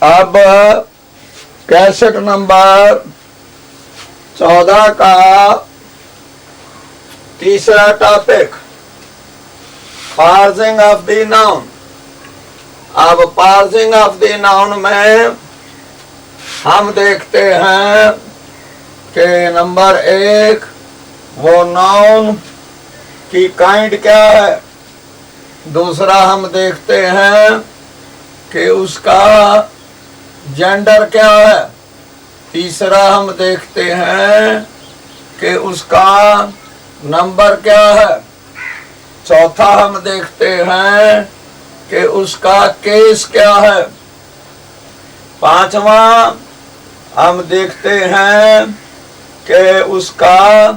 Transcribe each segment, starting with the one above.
अब cassette number 14 का तीसरा topic, parsing of the noun. अब पार्सिंग ऑफ द नाउन में हम देखते हैं कि नंबर 1 वो नाउन की काइंड क्या है। दूसरा हम देखते हैं कि उसका जेंडर क्या है। तीसरा हम देखते हैं कि उसका नंबर क्या है। चौथा हम देखते हैं कि उसका केस क्या है। पांचवा हम देखते हैं कि उसका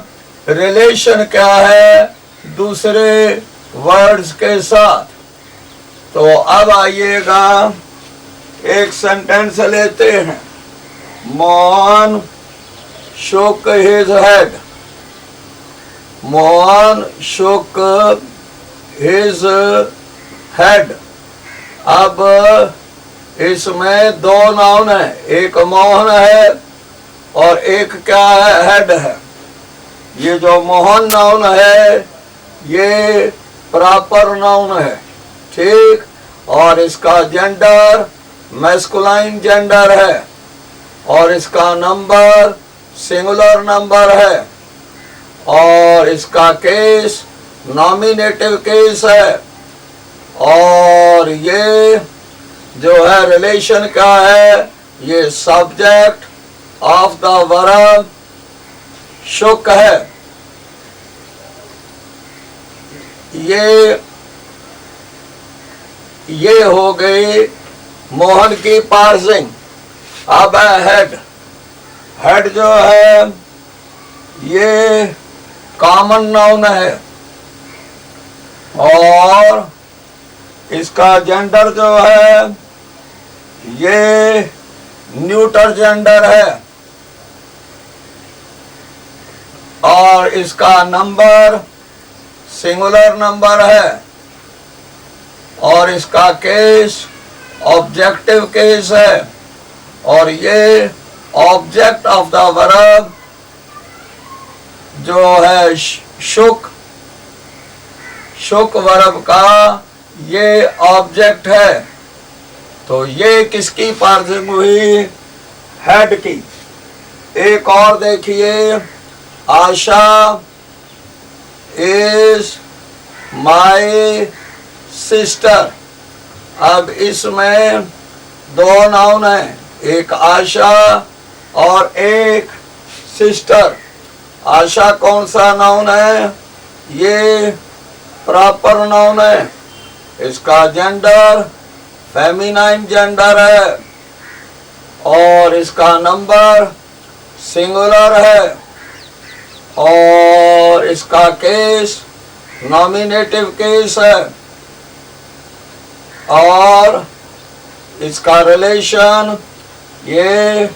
रिलेशन क्या है दूसरे वर्ड्स के साथ। तो अब आइएगा, एक सेंटेंस लेते हैं। Mohan shook his head। Mohan shook his head। अब इसमें दो नाउन है, एक मोहन है और एक क्या है, हेड है। ये जो मोहन नाउन है ये प्रॉपर नाउन है, ठीक। और इसका जेंडर मैस्कुलाइन जेंडर है और इसका नंबर सिंगुलर नंबर है और इसका केस नॉमिनेटिव केस है। और ये जो है रिलेशन क्या है, ये सब्जेक्ट ऑफ द वर्ब शुक है। ये हो गई मोहन की पार्सिंग। अब है हेड। हेड जो है ये कॉमन नाउन है और इसका जेंडर जो है ये न्यूटर जेंडर है और इसका नंबर सिंगुलर नंबर है और इसका केस ऑब्जेक्टिव केस है और ये ऑब्जेक्ट ऑफ द वर्ब जो है शुक वर्ब का ये ऑब्जेक्ट है। तो ये किसकी पार्सिंग हुई, हेड की। एक और देखिए, आशा इज माय सिस्टर। अब इसमें दो नाउन है, एक आशा और एक सिस्टर। आशा कौन सा नाउन है, ये प्रॉपर नाउन है। इसका जेंडर फेमिनाइन जेंडर है और इसका नंबर सिंगुलर है और इसका केस नॉमिनेटिव केस है और इसका रिलेशन ये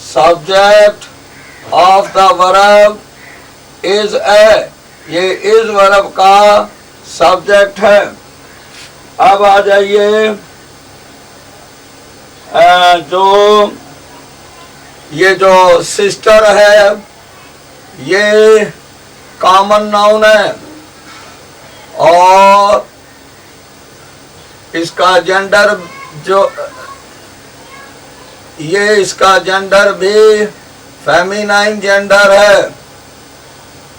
subject of the verb is है, ये इज वर्ब का सब्जेक्ट है। अब आ जाइए, ये जो सिस्टर है ये कॉमन नाउन है और इसका जेंडर इसका जेंडर भी फेमिनाइन जेंडर है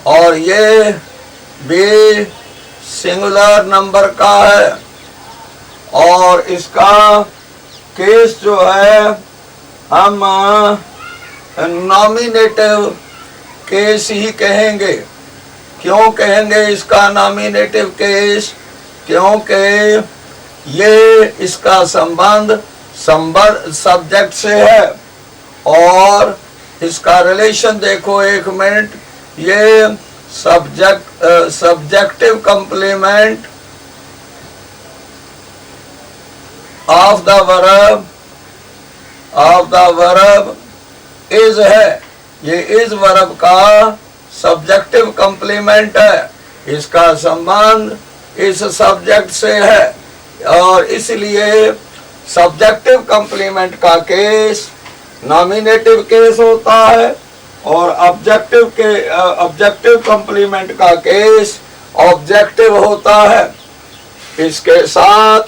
और ये भी सिंगुलर नंबर का है और इसका केस जो है हम नॉमिनेटिव केस ही कहेंगे। क्यों कहेंगे इसका नॉमिनेटिव केस, क्योंकि ये इसका संबंध सब्जेक्ट से है और इसका रिलेशन देखो एक मिनट, ये subjective complement of the verb is है। ये इज वर्ब का सब्जेक्टिव कंप्लीमेंट है, इसका संबंध इस सब्जेक्ट से है और इसलिए सब्जेक्टिव कंप्लीमेंट का केस नॉमिनेटिव केस होता है और ऑब्जेक्टिव कंप्लीमेंट का केस ऑब्जेक्टिव होता है। इसके साथ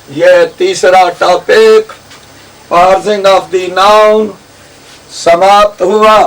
यह तीसरा topic parsing of the noun समाप्त हुआ।